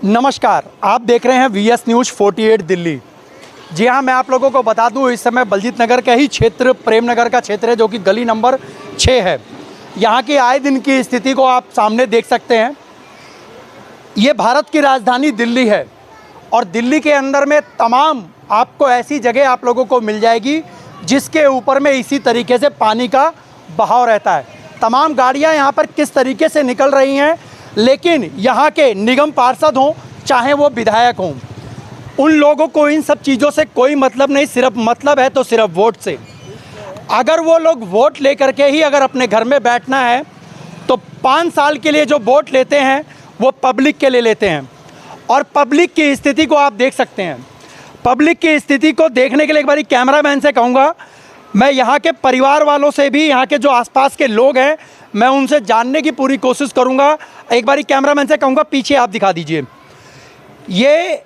नमस्कार, आप देख रहे हैं VS न्यूज़ 48 दिल्ली। जी हाँ, मैं आप लोगों को बता दूं, इस समय बलजीत नगर का ही क्षेत्र प्रेम नगर का क्षेत्र है, जो कि गली नंबर 6 है। यहाँ की आए दिन की स्थिति को आप सामने देख सकते हैं। ये भारत की राजधानी दिल्ली है और दिल्ली के अंदर में तमाम आपको ऐसी जगह आप लोगों को मिल जाएगी जिसके ऊपर में इसी तरीके से पानी का बहाव रहता है। तमाम गाड़ियाँ यहाँ पर किस तरीके से निकल रही हैं, लेकिन यहाँ के निगम पार्षद हों चाहे वो विधायक हों, उन लोगों को इन सब चीज़ों से कोई मतलब नहीं। सिर्फ मतलब है तो सिर्फ वोट से। अगर वो लोग वोट लेकर के ही अगर अपने घर में बैठना है तो 5 साल के लिए जो वोट लेते हैं वो पब्लिक के लिए लेते हैं। और पब्लिक की स्थिति को आप देख सकते हैं। पब्लिक की स्थिति को देखने के लिए एक बारी कैमरामैन से कहूँगा, मैं यहाँ के परिवार वालों से भी, यहाँ के जो आसपास के लोग हैं, मैं उनसे जानने की पूरी कोशिश करूँगा। एक बारी कैमरामैन से कहूँगा पीछे आप दिखा दीजिए। ये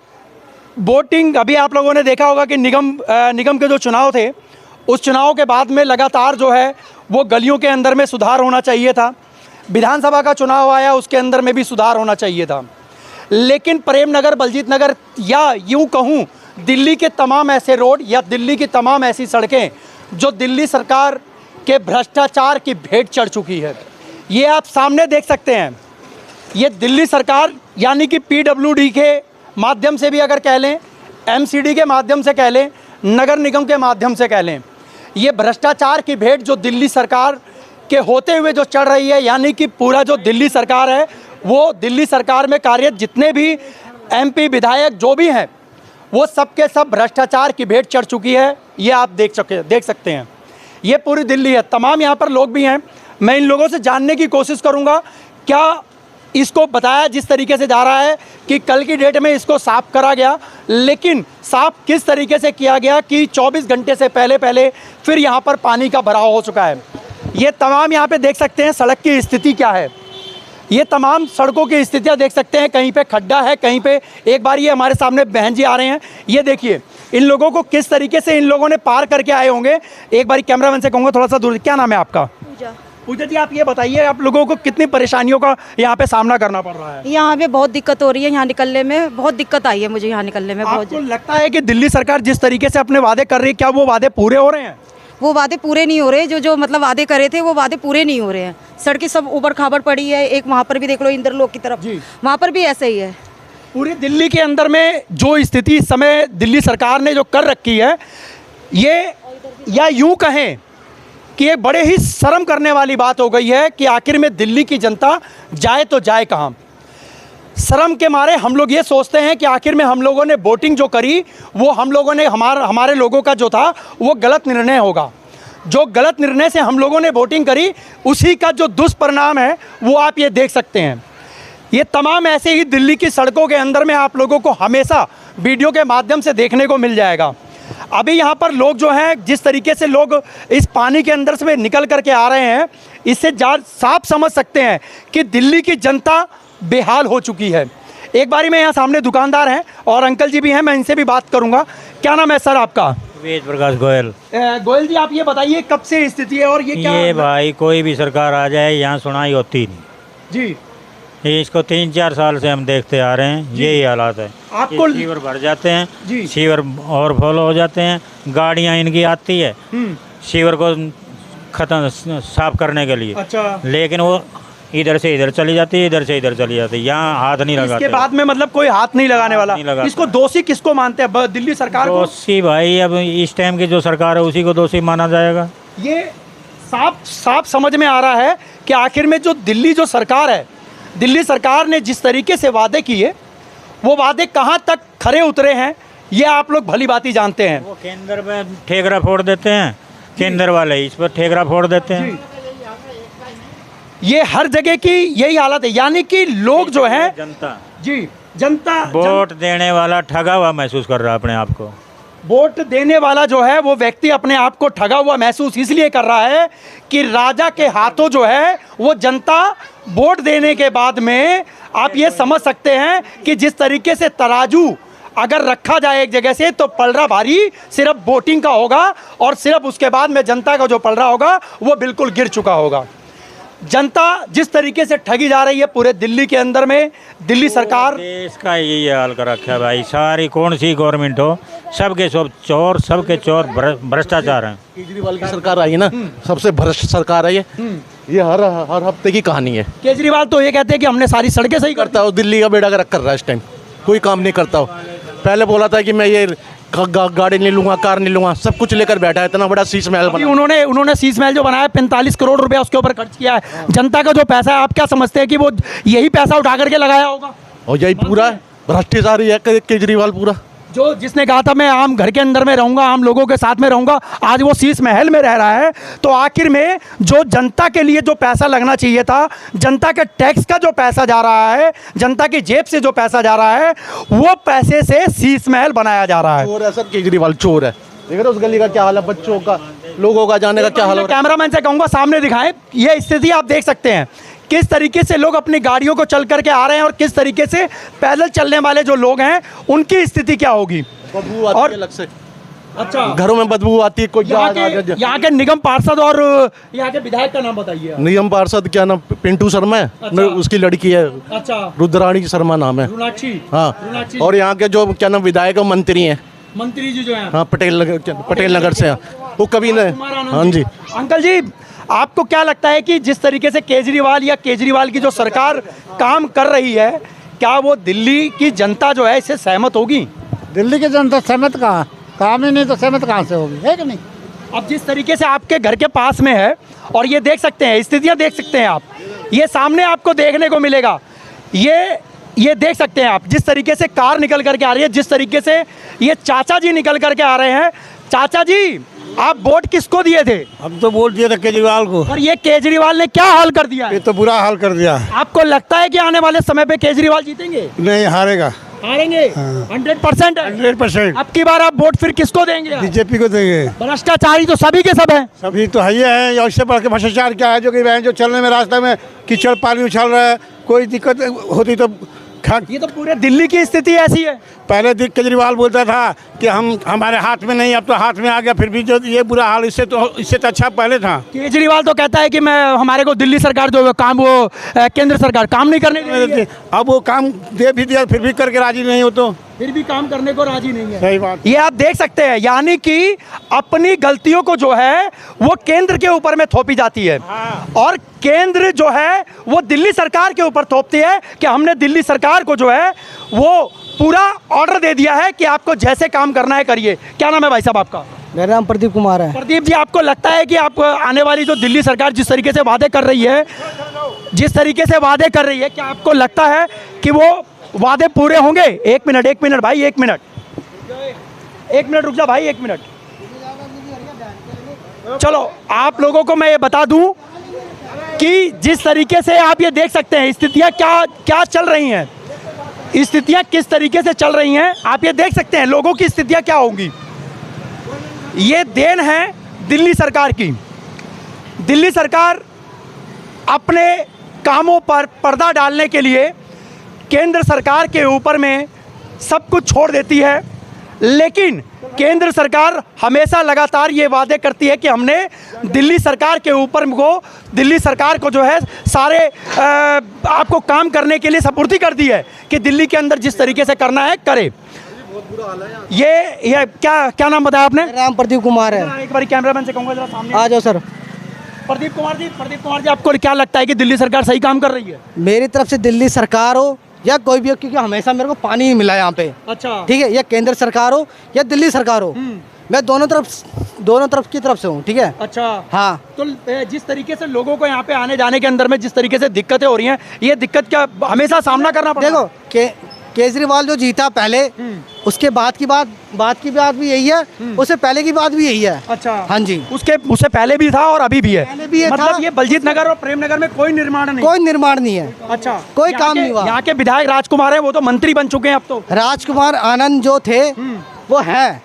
वोटिंग अभी आप लोगों ने देखा होगा कि निगम के जो चुनाव थे, उस चुनाव के बाद में लगातार जो है वो गलियों के अंदर में सुधार होना चाहिए था। विधानसभा का चुनाव आया, उसके अंदर में भी सुधार होना चाहिए था। लेकिन प्रेम नगर, बलजीत नगर, या यूँ कहूँ दिल्ली के तमाम ऐसे रोड या दिल्ली की तमाम ऐसी सड़कें जो दिल्ली सरकार के भ्रष्टाचार की भेंट चढ़ चुकी है, ये आप सामने देख सकते हैं। ये दिल्ली सरकार यानी कि PWD के माध्यम से भी अगर कह लें, MCD के माध्यम से कह लें, नगर निगम के माध्यम से कह लें, ये भ्रष्टाचार की भेंट जो दिल्ली सरकार के होते हुए जो चढ़ रही है, यानी कि पूरा जो दिल्ली सरकार है, वो दिल्ली सरकार में कार्यरत जितने भी MP विधायक जो भी हैं, वो सब के सब भ्रष्टाचार की भेंट चढ़ चुकी है। ये आप देख सकते हैं। ये पूरी दिल्ली है, तमाम यहाँ पर लोग भी हैं। मैं इन लोगों से जानने की कोशिश करूँगा क्या इसको बताया जिस तरीके से जा रहा है कि कल की डेट में इसको साफ़ करा गया, लेकिन साफ़ किस तरीके से किया गया कि 24 घंटे से पहले फिर यहाँ पर पानी का भराव हो चुका है। ये तमाम यहाँ पे देख सकते हैं सड़क की स्थिति क्या है। ये तमाम सड़कों की स्थितियाँ देख सकते हैं। कहीं पे खड्डा है, कहीं पे, एक बार ये हमारे सामने बहन जी आ रहे हैं, ये देखिए इन लोगों को किस तरीके से इन लोगों ने पार करके आए होंगे। एक बार कैमरामैन से कहूँगा थोड़ा सा दूर। क्या नाम है आपका? पूजा जी, आप ये बताइए, आप लोगों को कितनी परेशानियों का यहाँ पे सामना करना पड़ रहा है? यहाँ पे बहुत दिक्कत हो रही है, यहाँ निकलने में बहुत दिक्कत आई है मुझे, यहाँ निकलने में बहुत। आपको लगता है कि दिल्ली सरकार जिस तरीके से अपने वादे कर रही है, क्या वो वादे पूरे हो रहे हैं? वो वादे पूरे नहीं हो रहे, जो मतलब वादे करे थे वो वादे पूरे नहीं हो रहे हैं। सड़कें सब ऊबड़ खाबड़ पड़ी है। एक वहाँ पर भी देख लो, इंद्रलोक की तरफ, वहाँ पर भी ऐसे ही है। पूरी दिल्ली के अंदर में जो स्थिति इस समय दिल्ली सरकार ने जो कर रखी है, ये या यूँ कहें कि ये बड़े ही शर्म करने वाली बात हो गई है कि आखिर में दिल्ली की जनता जाए तो जाए कहाँ। शर्म के मारे हम लोग ये सोचते हैं कि आखिर में हम लोगों ने वोटिंग जो करी, वो हम लोगों ने हमारे लोगों का जो था वो गलत निर्णय होगा। जो गलत निर्णय से हम लोगों ने वोटिंग करी, उसी का जो दुष्परिणाम है वो आप ये देख सकते हैं। ये तमाम ऐसे ही दिल्ली की सड़कों के अंदर में आप लोगों को हमेशा वीडियो के माध्यम से देखने को मिल जाएगा। अभी यहाँ पर लोग जो हैं, जिस तरीके से लोग इस पानी के अंदर से निकल करके आ रहे हैं, इससे साफ समझ सकते हैं कि दिल्ली की जनता बेहाल हो चुकी है। एक बारी में यहाँ सामने दुकानदार हैं और अंकल जी भी हैं, मैं इनसे भी बात करूँगा। क्या नाम है सर आपका? वेद प्रकाश गोयल। गोयल जी, आप ये बताइए कब से स्थिति है और ये क्या? ये भाई कोई भी सरकार आ जाए, यहाँ सुनाई होती नहीं जी। ये इसको 3-4 साल से हम देखते आ रहे हैं, यही हालात है। आपको सीवर भर जाते हैं जी, सीवर ओवरफ्लो हो जाते हैं, गाड़ियाँ इनकी आती है सीवर को खत्म साफ करने के लिए। अच्छा, लेकिन वो इधर से इधर चली जाती है, इधर से इधर चली जाती है, यहाँ हाथ नहीं लगाते। इसके बाद में मतलब कोई हाथ नहीं लगाने वाला। इसको दोषी किसको मानते हैं? दिल्ली सरकार को? दोषी भाई अब इस टाइम की जो सरकार है उसी को दोषी माना जाएगा। ये साफ समझ में आ रहा है कि आखिर में जो दिल्ली जो सरकार है, दिल्ली सरकार ने जिस तरीके से वादे किए, वो वादे कहाँ तक खरे उतरे हैं ये आप लोग भली भांति जानते हैं। वो केंद्र में ठेकरा फोड़ देते हैं, केंद्र वाले इस पर ठेकरा फोड़ देते हैं। ये हर जगह की यही हालत है, यानी कि लोग जो है जनता वोट देने वाला ठगा हुआ महसूस कर रहा है अपने आप को। वोट देने वाला जो है वो व्यक्ति अपने आप को ठगा हुआ महसूस इसलिए कर रहा है कि राजा के हाथों जो है वो जनता वोट देने के बाद में, आप ये समझ सकते हैं कि जिस तरीके से तराजू अगर रखा जाए एक जगह से, तो पलड़ा भारी सिर्फ वोटिंग का होगा और सिर्फ उसके बाद में जनता का जो पलड़ा होगा वो बिल्कुल गिर चुका होगा। जनता जिस तरीके से ठगी जा रही है पूरे दिल्ली के अंदर में, दिल्ली सरकार देश का यही हाल कर रखा है भाई। सारी कौन सी गवर्नमेंट हो, सबके सब चोर, सबके चोर भ्रष्टाचार हैं। केजरीवाल की सरकार आई है ना, सबसे भ्रष्ट सरकार है ये हर हफ्ते की कहानी है। केजरीवाल तो ये कहते हैं कि हमने सारी सड़कें सही करता हो, दिल्ली का बेड़ा गर्क कर रहा है इस टाइम, कोई काम नहीं करता हो। पहले बोला था कि मैं ये गाड़ी नहीं लूंगा, कार नहीं लूंगा, सब कुछ लेकर बैठा है, इतना बड़ा शीश महल बना। उन्होंने शीश महल जो बनाया 45 करोड़ रुपया उसके ऊपर खर्च किया है। जनता का जो पैसा है, आप क्या समझते हैं कि वो यही पैसा उठा करके लगाया होगा? और यही पूरा भ्रष्टाचारी है केजरीवाल पूरा। जो जिसने कहा था मैं आम घर के अंदर में रहूंगा, आम लोगों के साथ में रहूंगा, आज वो शीश महल में रह रहा है। तो आखिर में जो जनता के लिए जो पैसा लगना चाहिए था, जनता के टैक्स का जो पैसा जा रहा है, जनता की जेब से जो पैसा जा रहा है, वो पैसे से शीश महल बनाया जा रहा है। चोर है सर, केजरीवाल चोर है। देख रहे उस गली का क्या हाल है, बच्चों का, लोगों का जाने का क्या हाल है। कैमरामैन से कहूंगा सामने दिखाएं, ये स्थिति आप देख सकते हैं किस तरीके से लोग अपनी गाड़ियों को चल करके आ रहे हैं और किस तरीके से पैदल चलने वाले जो लोग हैं उनकी स्थिति क्या होगी। बदबू आती है अलग से, अच्छा, घरों में बदबू आती है। कोई यहाँ के निगम पार्षद और यहाँ के विधायक का नाम बताइए। निगम पार्षद क्या नाम, पिंटू शर्मा है। अच्छा। उसकी लड़की है, अच्छा, रुद्राणी शर्मा नाम है। रुनाक्षी। हाँ, और यहाँ के जो क्या नाम विधायक मंत्री हैं, मंत्री जी जो हैं, हाँ, पटेल नगर से हैं, वो कभी नहीं। हाँ जी। अंकल जी, आपको क्या लगता है कि जिस तरीके से केजरीवाल की जो सरकार काम कर रही है, क्या वो दिल्ली की जनता जो है इससे सहमत होगी? दिल्ली की जनता सहमत कहाँ, काम ही नहीं तो सहमत कहाँ से होगी, है कि नहीं? अब जिस तरीके से आपके घर के पास में है और ये देख सकते हैं, स्थितियां देख सकते हैं आप, ये सामने आपको देखने को मिलेगा। ये देख सकते हैं आप, जिस तरीके से कार निकल करके आ रही है, जिस तरीके से ये चाचा जी निकल करके आ रहे हैं। चाचा जी, आप वोट किसको दिए थे? हम तो वोट दिए थे केजरीवाल को। और ये केजरीवाल ने क्या हाल कर दिया है? ये तो बुरा हाल कर दिया। आपको लगता है कि आने वाले समय पे केजरीवाल जीतेंगे? नहीं, हारेगा। हारेंगे 100%? 100%। अब की बार आप वोट फिर किसको देंगे? बीजेपी को देंगे। भ्रष्टाचारी तो सभी के सब हैं। सभी तो है ही है, और इससे बढ़ के भ्रष्टाचार क्या है, जो कि जो चलने में रास्ते में कीचड़ पानी उछल रहा है, कोई दिक्कत होती तो ये तो पूरे दिल्ली की स्थिति ऐसी है। पहले केजरीवाल बोलता था कि हमारे हाथ में नहीं, अब तो हाथ में आ गया, फिर भी जो ये बुरा हाल इससे तो अच्छा पहले था। केजरीवाल तो कहता है कि हमारे को दिल्ली सरकार जो काम वो केंद्र सरकार काम नहीं करने दे रही है। अब वो काम दे भी दिया, फिर भी करके राजी नहीं हो, तो फिर भी काम करने को राजी नहीं है। सही बात। ये आप देख सकते हैं, यानी कि अपनी गलतियों को जो है वो केंद्र के ऊपर में थोपी जाती है। और केंद्र जो है वो दिल्ली सरकार के ऊपर थोपती है कि हमने दिल्ली सरकार को जो है वो पूरा ऑर्डर दे दिया है कि आपको जैसे काम करना है करिए। क्या नाम है भाई साहब आपका? मेरा नाम प्रदीप कुमार है। प्रदीप जी, आपको लगता है कि आप आने वाली जो दिल्ली सरकार जिस तरीके से वादे कर रही है, क्या आपको लगता है कि वो वादे पूरे होंगे? एक मिनट भाई, एक मिनट रुक जा भाई, 1 मिनट। चलो, आप लोगों को मैं ये बता दूं कि जिस तरीके से आप ये देख सकते हैं स्थितियां क्या चल रही हैं, स्थितियां किस तरीके से चल रही हैं, आप ये देख सकते हैं लोगों की स्थितियां क्या होंगी। ये देन है दिल्ली सरकार की। दिल्ली सरकार अपने कामों पर पर्दा डालने के लिए केंद्र सरकार के ऊपर में सब कुछ छोड़ देती है, लेकिन केंद्र सरकार हमेशा लगातार ये वादे करती है कि हमने दिल्ली सरकार के ऊपर दिल्ली सरकार को जो है सारे आपको काम करने के लिए सपुर्दी कर दी है कि दिल्ली के अंदर जिस तरीके से करना है करे। ये क्या नाम बताया आपने? मेरा नाम प्रदीप कुमार है। एक बार कैमरामैन से कहूँगा जरा सामने आ जाओ सर। प्रदीप कुमार जी, आपको क्या लगता है कि दिल्ली सरकार सही काम कर रही है? मेरी तरफ से दिल्ली सरकार हो या कोई भी हो, क्योंकि हमेशा मेरे को पानी ही मिला यहाँ पे। अच्छा, ठीक है, या केंद्र सरकार हो या दिल्ली सरकार हो, मैं दोनों तरफ की तरफ से हूँ। ठीक है। अच्छा, हाँ। तो जिस तरीके से लोगों को यहाँ पे आने जाने के अंदर में जिस तरीके से दिक्कतें हो रही हैं, ये दिक्कत क्या हमेशा सामना करना पड़ता है? देखो, केजरीवाल जो जीता पहले, उसके बाद की बात भी यही है, उससे पहले की बात भी यही है। अच्छा, हाँ जी। उससे पहले भी था और अभी भी है। पहले भी मतलब था। ये बलजीत नगर और प्रेम नगर में कोई निर्माण नहीं है। अच्छा, कोई काम नहीं हुआ। यहाँ के विधायक राजकुमार हैं, वो तो मंत्री बन चुके हैं अब तो। राजकुमार आनंद जो थे वो हैं,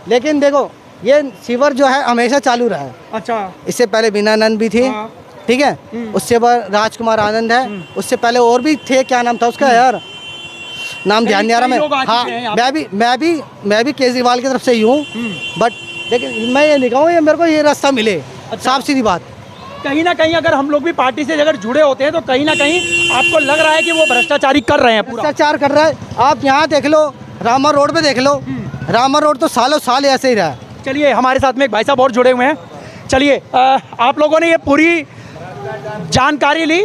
लेकिन देखो ये सीवर जो है हमेशा चालू रहा है। अच्छा, इससे पहले बीनानंद भी थी। हाँ। ठीक है, उससे बाद राजकुमार आनंद है, उससे पहले और भी थे, क्या नाम था उसका यार, नाम ध्यान नहीं आ रहा मैं। हाँ, मैं भी केजरीवाल की तरफ से ही हूँ, बट लेकिन मैं ये नहीं कहूँ ये मेरे को ये रास्ता मिले। साफ सीधी बात। कहीं ना कहीं अगर हम लोग भी पार्टी से अगर जुड़े होते हैं तो कहीं ना कहीं आपको लग रहा है कि वो भ्रष्टाचारी कर रहे हैं पूरा। भ्रष्टाचार कर रहा है। आप यहाँ देख लो, रामा रोड पे देख लो, रामा रोड तो सालों साल ऐसे ही रहा है। चलिए, हमारे साथ में एक भाई साहब और जुड़े हुए हैं। चलिए, आप लोगों ने ये पूरी जानकारी ली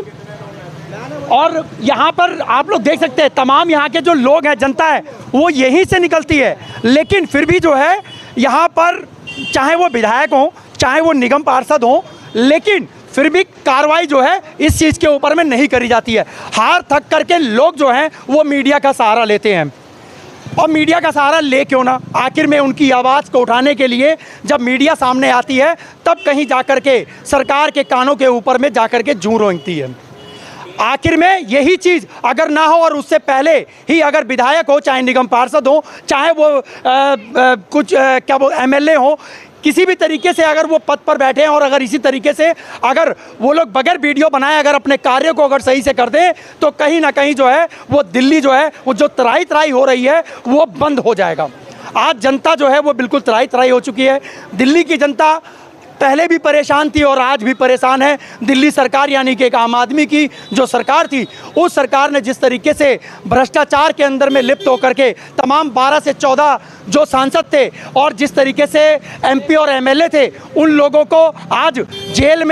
और यहाँ पर आप लोग देख सकते हैं तमाम यहाँ के जो लोग हैं, जनता है, वो यहीं से निकलती है। लेकिन फिर भी जो है यहाँ पर चाहे वो विधायक हों, चाहे वो निगम पार्षद हों, लेकिन फिर भी कार्रवाई जो है इस चीज़ के ऊपर में नहीं करी जाती है। हार थक करके लोग जो हैं वो मीडिया का सहारा लेते हैं। और मीडिया का सहारा ले क्यों ना, आखिर में उनकी आवाज़ को उठाने के लिए जब मीडिया सामने आती है तब कहीं जाकर के सरकार के कानों के ऊपर में जाकर के जूं रेंगती है। आखिर में यही चीज़ अगर ना हो और उससे पहले ही अगर विधायक हो, चाहे निगम पार्षद हो, चाहे वो कुछ क्या वो एमएलए हो, किसी भी तरीके से अगर वो पद पर बैठे हैं और अगर इसी तरीके से अगर वो लोग बगैर वीडियो बनाए अगर अपने कार्य को अगर सही से कर दें तो कहीं ना कहीं जो है वो दिल्ली जो है वो जो तराई तराई हो रही है वो बंद हो जाएगा। आज जनता जो है वो बिल्कुल तराई तराई हो चुकी है। दिल्ली की जनता पहले भी परेशान थी और आज भी परेशान है। दिल्ली सरकार यानी कि एक आम आदमी की जो सरकार थी, उस सरकार ने जिस तरीके से भ्रष्टाचार के अंदर में लिप्त होकर के तमाम 12 से 14 जो सांसद थे और जिस तरीके से एमपी और एमएलए थे, उन लोगों को आज जेल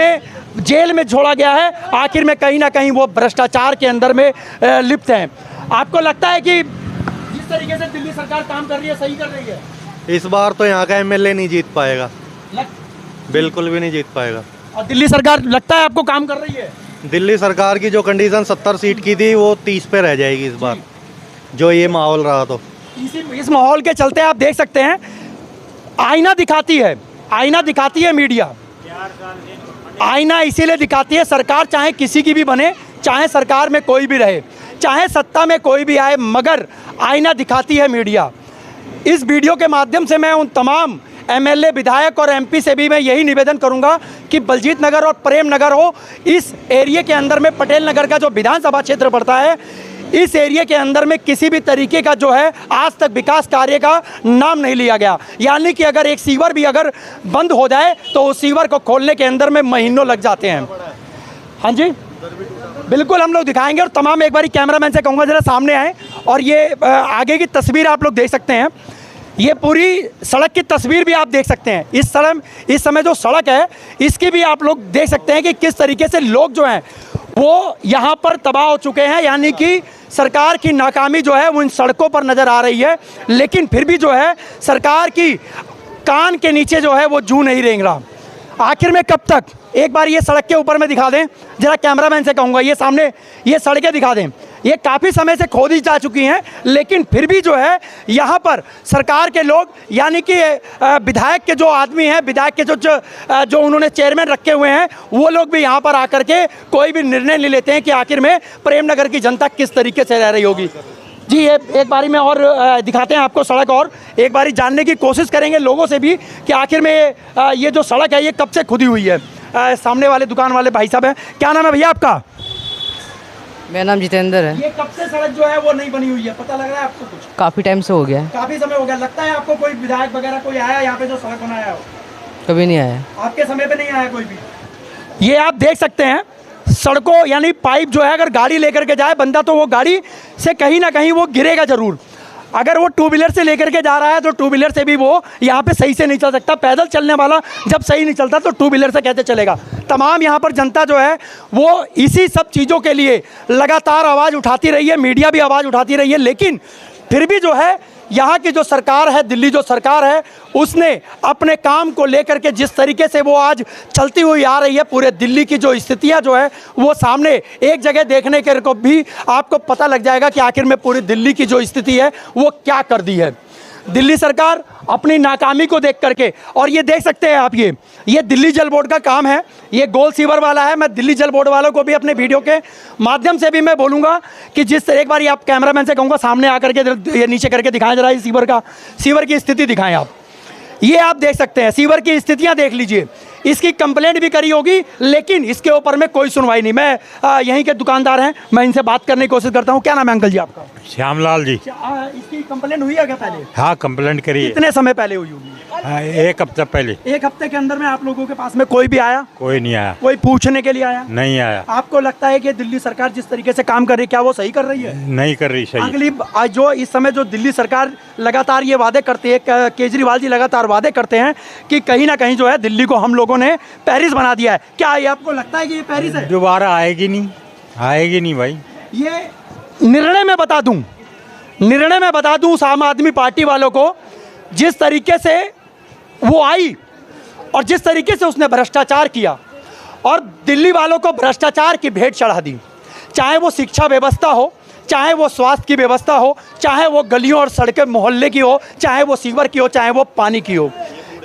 में छोड़ा गया है। आखिर में कहीं ना कहीं वो भ्रष्टाचार के अंदर में लिप्त हैं। आपको लगता है कि जिस तरीके से दिल्ली सरकार काम कर रही है सही कर रही है? इस बार तो यहाँ का एमएलए नहीं जीत पाएगा, बिल्कुल भी नहीं जीत पाएगा। और दिल्ली सरकार लगता है आपको काम कर रही है? दिल्ली सरकार की जो कंडीशन 70 सीट की थी वो 30 पे रह जाएगी इस बार, जो ये माहौल रहा तो। इस माहौल के चलते आप देख सकते हैं आईना दिखाती है मीडिया। आईना इसीलिए दिखाती है, सरकार चाहे किसी की भी बने, चाहे सरकार में कोई भी रहे, चाहे सत्ता में कोई भी आए, मगर आईना दिखाती है मीडिया। इस वीडियो के माध्यम से मैं उन तमाम एमएलए, विधायक और एमपी से भी मैं यही निवेदन करूंगा कि बलजीत नगर और प्रेम नगर हो, इस एरिया के अंदर में पटेल नगर का जो विधानसभा क्षेत्र पड़ता है, इस एरिया के अंदर में किसी भी तरीके का जो है आज तक विकास कार्य का नाम नहीं लिया गया। यानी कि अगर एक सीवर भी अगर बंद हो जाए तो उस सीवर को खोलने के अंदर में महीनों लग जाते हैं। हाँ जी, बिल्कुल हम लोग दिखाएंगे। और तमाम एक बारी कैमरामैन से कहूँगा ज़रा सामने आए और ये आगे की तस्वीर आप लोग देख सकते हैं। ये पूरी सड़क की तस्वीर भी आप देख सकते हैं। इस समय जो सड़क है इसकी भी आप लोग देख सकते हैं कि किस तरीके से लोग जो हैं वो यहाँ पर तबाह हो चुके हैं। यानी कि सरकार की नाकामी जो है वो इन सड़कों पर नज़र आ रही है, लेकिन फिर भी जो है सरकार की कान के नीचे जो है वो जूं नहीं रेंग रहा। आखिर में कब तक? एक बार ये सड़क के ऊपर में दिखा दें, जरा कैमरामैन से कहूँगा ये सामने ये सड़कें दिखा दें। ये काफ़ी समय से खोदी जा चुकी हैं, लेकिन फिर भी जो है यहाँ पर सरकार के लोग यानी कि विधायक के जो आदमी हैं, विधायक के जो उन्होंने चेयरमैन रखे हुए हैं, वो लोग भी यहाँ पर आकर के कोई भी निर्णय नहीं लेते हैं कि आखिर में प्रेम नगर की जनता किस तरीके से रह रही होगी। जी, ये एक बारी में और दिखाते हैं आपको सड़क, और एक बारी जानने की कोशिश करेंगे लोगों से भी कि आखिर में ये जो सड़क है ये कब से खुदी हुई है। सामने वाले दुकान वाले भाई साहब हैं, क्या नाम है भैया आपका? मेरा नाम जितेंद्र है। ये कब से सड़क जो है वो नहीं बनी हुई है, पता लग रहा है आपको? कुछ काफ़ी टाइम से हो गया है। काफ़ी समय हो गया। लगता है आपको कोई विधायक वगैरह कोई आया यहाँ पे जो सड़क बनाया हो? कभी नहीं आया। आपके समय पे नहीं आया कोई भी? ये आप देख सकते हैं सड़कों यानी पाइप जो है अगर गाड़ी लेकर के जाए बंदा तो वो गाड़ी से कहीं ना कहीं वो गिरेगा ज़रूर। अगर वो टू व्हीलर से लेकर के जा रहा है तो टू व्हीलर से भी वो यहाँ पे सही से नहीं चल सकता। पैदल चलने वाला जब सही नहीं चलता तो टू व्हीलर से कैसे चलेगा? तमाम यहाँ पर जनता जो है वो इसी सब चीज़ों के लिए लगातार आवाज़ उठाती रही है, मीडिया भी आवाज़ उठाती रही है, लेकिन फिर भी जो है यहाँ की जो सरकार है, दिल्ली जो सरकार है, उसने अपने काम को लेकर के जिस तरीके से वो आज चलती हुई आ रही है, पूरे दिल्ली की जो स्थितियाँ जो है वो सामने एक जगह देखने के को भी आपको पता लग जाएगा कि आखिर में पूरी दिल्ली की जो स्थिति है वो क्या कर दी है दिल्ली सरकार अपनी नाकामी को देख करके। और ये देख सकते हैं आप, ये दिल्ली जल बोर्ड का काम है, ये गोल सीवर वाला है। मैं दिल्ली जल बोर्ड वालों को भी अपने वीडियो के माध्यम से भी मैं बोलूँगा कि जिस एक बार आप कैमरामैन से कहूँगा सामने आकर के ये नीचे करके दिखाएं जरा, सीवर की स्थिति दिखाएं आप। ये आप देख सकते हैं, सीवर की स्थितियाँ देख लीजिए। इसकी कंप्लेंट भी करी होगी लेकिन इसके ऊपर में कोई सुनवाई नहीं। मैं यहीं के दुकानदार हैं, मैं इनसे बात करने की कोशिश करता हूँ। क्या नाम है अंकल जी आपका? श्यामलाल जी। इसकी कंप्लेंट हुई है क्या पहले? हाँ, कंप्लेंट करी है। कितने समय पहले हुई होगी? हाँ, एक हफ्ता पहले। एक हफ्ते के अंदर में आप लोगों के पास में कोई भी आया? कोई नहीं आया। कोई पूछने के लिए आया? नहीं आया। आपको लगता है कि दिल्ली सरकार जिस तरीके से काम कर रही है, क्या वो सही कर रही है? नहीं कर रही सही। अगली जो इस समय जो दिल्ली सरकार लगातार ये वादे करती है, केजरीवाल जी लगातार वादे करते हैं कि कहीं ना कहीं जो है दिल्ली को हम लोगों ने पेरिस बना दिया है, क्या ये आपको लगता है कि ये पेरिस है? दोबारा आएगी नहीं भाई। ये निर्णय में बता दूं उस आम आदमी पार्टी वालों को, जिस तरीके से वो आई और जिस तरीके से उसने भ्रष्टाचार किया और दिल्ली वालों को भ्रष्टाचार की भेंट चढ़ा दी, चाहे वो शिक्षा व्यवस्था हो, चाहे वो स्वास्थ्य की व्यवस्था हो, चाहे वो गलियों और सड़कें मोहल्ले की हो, चाहे वो सीवर की हो, चाहे वो पानी की हो।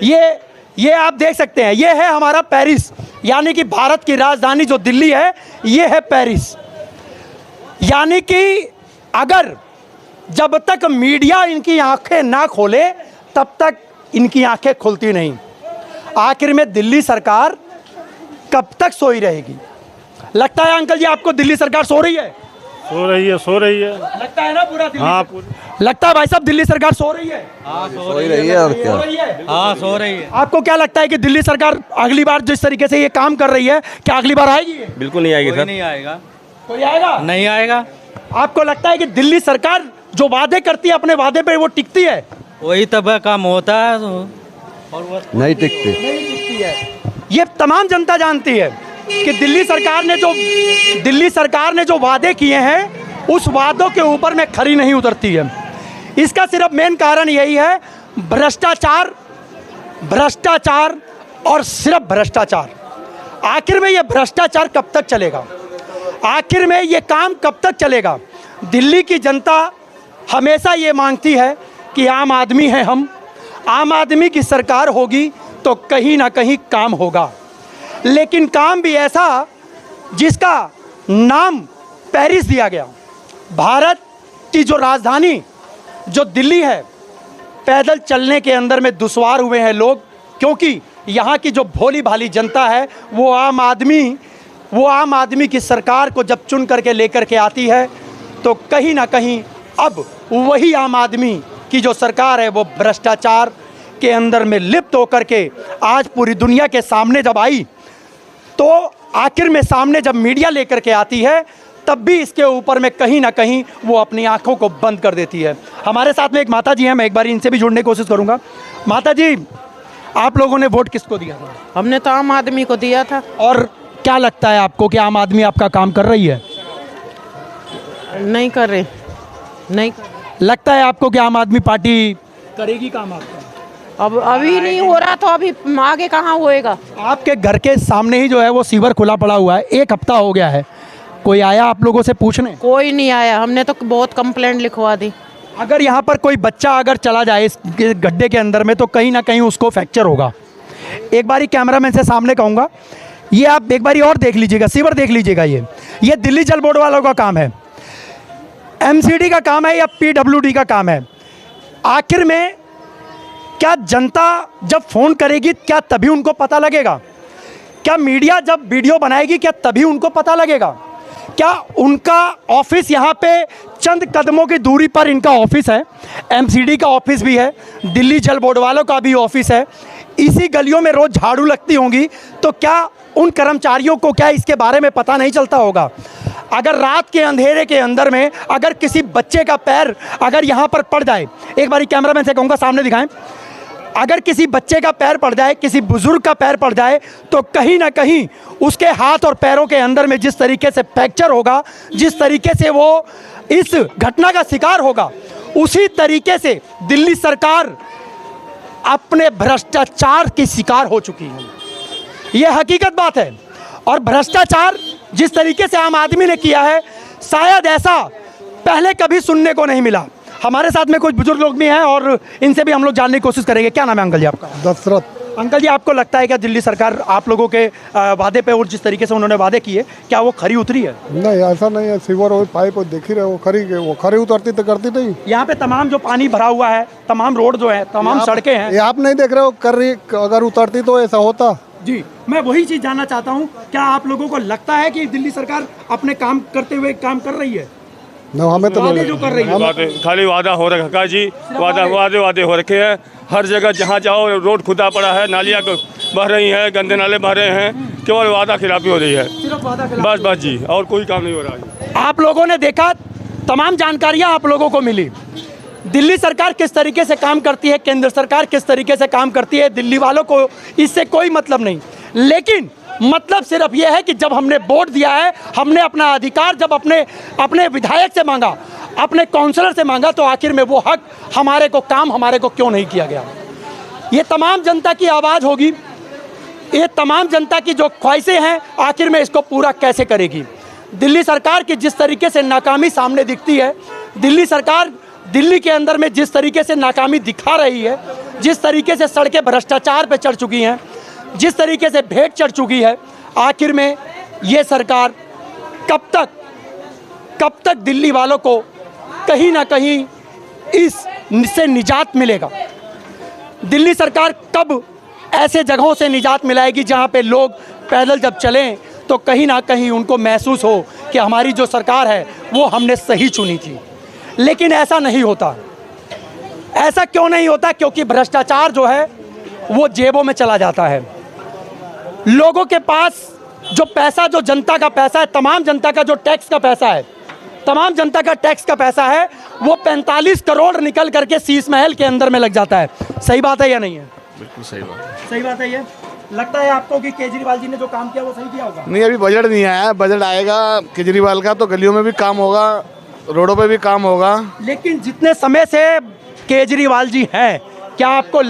ये आप देख सकते हैं, ये है हमारा पेरिस, यानी कि भारत की राजधानी जो दिल्ली है, ये है पेरिस। यानी कि अगर जब तक मीडिया इनकी आंखें ना खोले तब तक इनकी आंखें खुलती नहीं। आखिर में दिल्ली सरकार कब तक सोई रहेगी? लगता है अंकल जी आपको दिल्ली सरकार सो रही है? सो रही है। लगता है ना पूरा दिल्ली? हाँ, लगता है भाई साहब दिल्ली सरकार सो रही है? सो रही है और क्या? हाँ, सो रही है। आपको क्या लगता है कि दिल्ली सरकार अगली बार जिस तरीके से ये काम कर रही है, क्या अगली बार आएगी? बिल्कुल नहीं आएगी सर। नहीं आएगा। कोई आएगा? नहीं आएगा। आपको लगता है कि दिल्ली सरकार जो वादे करती है अपने वादे पे वो टिकती है? वही तब काम होता है और वो नहीं टिकती। नहीं टिकती है। ये तमाम जनता जानती है कि दिल्ली सरकार ने जो वादे किए हैं उस वादों के ऊपर में खरी नहीं उतरती है। इसका सिर्फ मेन कारण यही है भ्रष्टाचार और सिर्फ भ्रष्टाचार। आखिर में ये भ्रष्टाचार कब तक चलेगा? आखिर में ये काम कब तक चलेगा? दिल्ली की जनता हमेशा ये मांगती है कि आम आदमी है हम, आम आदमी की सरकार होगी तो कहीं ना कहीं काम होगा, लेकिन काम भी ऐसा जिसका नाम पेरिस दिया गया। भारत की जो राजधानी जो दिल्ली है, पैदल चलने के अंदर में दुश्वार हुए हैं लोग, क्योंकि यहाँ की जो भोली भाली जनता है वो आम आदमी की सरकार को जब चुन करके लेकर के आती है तो कहीं ना कहीं अब वही आम आदमी की जो सरकार है वो भ्रष्टाचार के अंदर में लिप्त होकर के आज पूरी दुनिया के सामने जब आई, तो आखिर में सामने जब मीडिया लेकर के आती है तब भी इसके ऊपर में कहीं ना कहीं वो अपनी आंखों को बंद कर देती है। हमारे साथ में एक माता जी हैं, मैं एक बार इनसे भी जुड़ने की कोशिश करूंगा। माता जी, आप लोगों ने वोट किसको दिया था? हमने तो आम आदमी को दिया था। और क्या लगता है आपको कि आम आदमी आपका काम कर रही है? नहीं कर रहे, नहीं लगता है आपको कि आम आदमी पार्टी करेगी काम आपका? अब अभी नहीं हो रहा तो अभी आगे कहाँ होएगा? आपके घर के सामने ही जो है वो सीवर खुला पड़ा हुआ है, एक हफ्ता हो गया है, कोई आया आप लोगों से पूछने? कोई नहीं आया। हमने तो बहुत कंप्लेंट लिखवा दी। अगर यहाँ पर कोई बच्चा अगर चला जाए इस गड्ढे के अंदर में तो कहीं ना कहीं उसको फ्रैक्चर होगा। एक बारी कैमरामैन से सामने कहूँगा, ये आप एक बारी और देख लीजिएगा, सीवर देख लीजिएगा। ये दिल्ली जल बोर्ड वालों का काम है, एमसीडी का काम है या पीडब्ल्यूडी का काम है? आखिर में क्या जनता जब फ़ोन करेगी क्या तभी उनको पता लगेगा? क्या मीडिया जब वीडियो बनाएगी क्या तभी उनको पता लगेगा? क्या उनका ऑफिस यहाँ पे चंद कदमों की दूरी पर इनका ऑफिस है, एमसीडी का ऑफिस भी है, दिल्ली जल बोर्ड वालों का भी ऑफिस है, इसी गलियों में रोज़ झाड़ू लगती होंगी, तो क्या उन कर्मचारियों को क्या इसके बारे में पता नहीं चलता होगा? अगर रात के अंधेरे के अंदर में अगर किसी बच्चे का पैर अगर यहाँ पर पड़ जाए, एक बारी कैमरामैन से कहूँगा सामने दिखाएं, अगर किसी बच्चे का पैर पड़ जाए, किसी बुजुर्ग का पैर पड़ जाए, तो कहीं ना कहीं उसके हाथ और पैरों के अंदर में जिस तरीके से फ्रैक्चर होगा, जिस तरीके से वो इस घटना का शिकार होगा, उसी तरीके से दिल्ली सरकार अपने भ्रष्टाचार की शिकार हो चुकी है। ये हकीकत बात है। और भ्रष्टाचार जिस तरीके से आम आदमी ने किया है, शायद ऐसा पहले कभी सुनने को नहीं मिला। हमारे साथ में कुछ बुजुर्ग लोग भी हैं और इनसे भी हम लोग जानने की कोशिश करेंगे। क्या नाम है अंकल जी आपका? दशरथ। अंकल जी, आपको लगता है क्या दिल्ली सरकार आप लोगों के वादे पे और जिस तरीके से उन्होंने वादे किए, क्या वो खरी उतरी है? नहीं, ऐसा नहीं है। सीवर और पाइप देख ही रहे, वो खरी उतरती तो करती नहीं। यहाँ पे तमाम जो पानी भरा हुआ है, तमाम रोड जो है, तमाम सड़कें हैं, ये आप नहीं देख रहे हो कर रही। अगर उतरती तो ऐसा होता। जी, मैं वही चीज़ जानना चाहता हूँ, क्या आप लोगों को लगता है कि दिल्ली सरकार अपने काम करते हुए काम कर रही है? ना हमें तो वादे नहीं जो कर रही है खाली वादा हो रखा जी, वादे हो रखे हैं। हर जगह जहाँ जाओ रोड खुदा पड़ा है, नालियाँ बह रही हैं, गंदे नाले बह रहे हैं, केवल वादा खिलाफी हो रही है। सिर्फ वादा खिलाफ। बस बस जी, और कोई काम नहीं हो रहा है। आप लोगों ने देखा, तमाम जानकारियां आप लोगों को मिली। दिल्ली सरकार किस तरीके से काम करती है, केंद्र सरकार किस तरीके से काम करती है, दिल्ली वालों को इससे कोई मतलब नहीं। लेकिन मतलब सिर्फ यह है कि जब हमने वोट दिया है, हमने अपना अधिकार जब अपने विधायक से मांगा, अपने काउंसलर से मांगा, तो आखिर में वो हक हमारे को क्यों नहीं किया गया। ये तमाम जनता की आवाज़ होगी, ये तमाम जनता की जो ख्वाहिशें हैं, आखिर में इसको पूरा कैसे करेगी। दिल्ली सरकार की जिस तरीके से नाकामी सामने दिखती है, दिल्ली सरकार दिल्ली के अंदर में जिस तरीके से नाकामी दिखा रही है, जिस तरीके से सड़कें भ्रष्टाचार पे चढ़ चुकी हैं, जिस तरीके से भेंट चढ़ चुकी है, आखिर में ये सरकार कब तक दिल्ली वालों को कहीं ना कहीं इससे निजात मिलेगा। दिल्ली सरकार कब ऐसे जगहों से निजात मिलाएगी जहां पे लोग पैदल जब चलें तो कहीं ना कहीं उनको महसूस हो कि हमारी जो सरकार है वो हमने सही चुनी थी। लेकिन ऐसा नहीं होता। ऐसा क्यों नहीं होता? क्योंकि भ्रष्टाचार जो है वो जेबों में चला जाता है। लोगों के पास जो पैसा, जो जनता का पैसा है, तमाम जनता का जो टैक्स का पैसा है, तमाम जनता का टैक्स का पैसा है, वो 45 करोड़ निकल करके शीश महल के अंदर में लग जाता है। सही बात है या नहीं है? बिल्कुल सही बात है। सही बात है। ये लगता है आपको कि केजरीवाल जी ने जो काम किया वो सही किया होगा? नहीं, अभी बजट नहीं आया, बजट आएगा केजरीवाल का तो गलियों में भी काम होगा, रोडों पे भी काम होगा। लेकिन जितने समय से केजरीवाल जी हैं, क्या आपको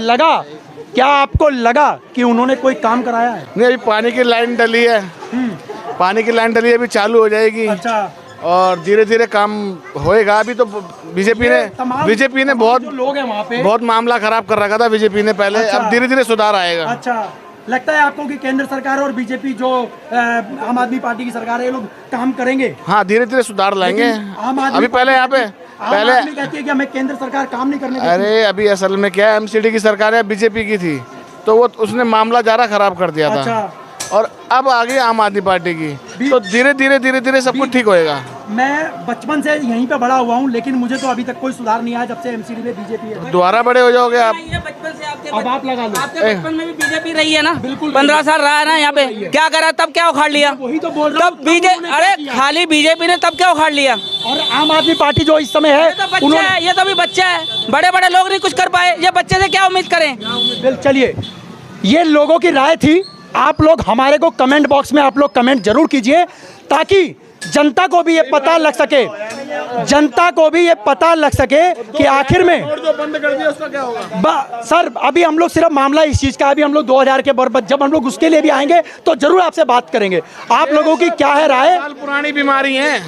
लगा कि उन्होंने कोई काम कराया है? नहीं, अभी पानी की लाइन डली है, पानी की लाइन डली अभी चालू हो जाएगी। अच्छा। और धीरे धीरे काम होएगा। अभी तो बीजेपी ने बहुत लोग हैं वहाँ पे, बहुत मामला खराब कर रखा था बीजेपी ने पहले। अच्छा। अब धीरे धीरे सुधार आएगा। अच्छा, लगता है आपको कि केंद्र सरकार और बीजेपी जो आम आदमी पार्टी की सरकार है, ये लोग काम करेंगे? हाँ, धीरे धीरे सुधार लाएंगे। अभी पहले यहाँ पे कहती है कि हमें केंद्र सरकार काम नहीं करने देती। अरे अभी असल में क्या है, एमसीडी की सरकार है, बीजेपी की थी, तो वो उसने मामला ज़्यादा खराब कर दिया था। अच्छा। और अब आ गई आम आदमी पार्टी की, तो धीरे धीरे सब कुछ ठीक होएगा। मैं बचपन से यहीं पे बड़ा हुआ हूँ, लेकिन मुझे तो अभी तक कोई सुधार नहीं आया जब से एमसीडी में बीजेपी है। दोबारा बड़े हो जाओगे आप। बचपन से अब आप लगा लो। आपके बचपन में भी बीजेपी रही है ना? बिल्कुल। 15 साल रहा है ना यहाँ पे। क्या करा तब? क्या उखाड़ लिया? वही तो बोल रहा हूँ। अरे खाली बीजेपी ने तब क्या उखाड़ लिया? और आम आदमी पार्टी जो इस समय है, ये तो अभी बच्चा है, बड़े बड़े लोग नहीं कुछ कर पाए, ये बच्चे से क्या उम्मीद करें? चलिए, ये लोगों की राय थी। आप लोग हमारे को कमेंट बॉक्स में आप लोग कमेंट जरूर कीजिए, ताकि जनता को भी ये पता लग सके, कि आखिर में बंद कर दिया उसका क्या होगा? सर, अभी हम लोग सिर्फ मामला इस चीज़ का, अभी हम लोग 2000 के बरबद जब हम लोग उसके लिए भी आएंगे तो जरूर आपसे बात करेंगे। आप लोगों की क्या है राय? पुरानी बीमारी है,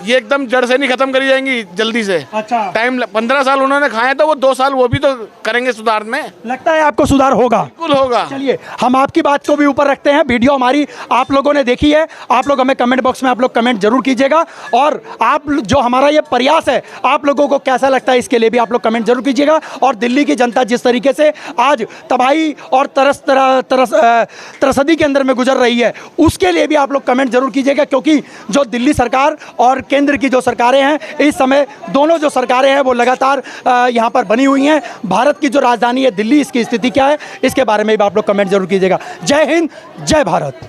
ये एकदम जड़ से नहीं खत्म करी जाएंगी जल्दी से। अच्छा। टाइम 15 साल उन्होंने खाए, तो वो 2 साल वो भी तो करेंगे सुधार में। लगता है आपको सुधार होगा? बिल्कुल होगा। चलिए, हम आपकी बात को भी ऊपर रखते हैं। वीडियो हमारी आप लोगों ने देखी है, आप लोग हमें कमेंट बॉक्स में आप लोग कमेंट जरूर कीजिएगा। और आप जो हमारा ये प्रयास है, आप लोगों को कैसा लगता है, इसके लिए भी आप लोग कमेंट जरूर कीजिएगा। और दिल्ली की जनता जिस तरीके से आज तबाही और त्रसदी के अंदर में गुजर रही है, उसके लिए भी आप लोग कमेंट जरूर कीजिएगा। क्योंकि जो दिल्ली सरकार और केंद्र की जो सरकारें हैं, इस समय दोनों जो सरकारें हैं वो लगातार यहाँ पर बनी हुई हैं। भारत की जो राजधानी है दिल्ली, इसकी स्थिति क्या है, इसके बारे में भी आप लोग कमेंट जरूर कीजिएगा। जय हिंद, जय भारत।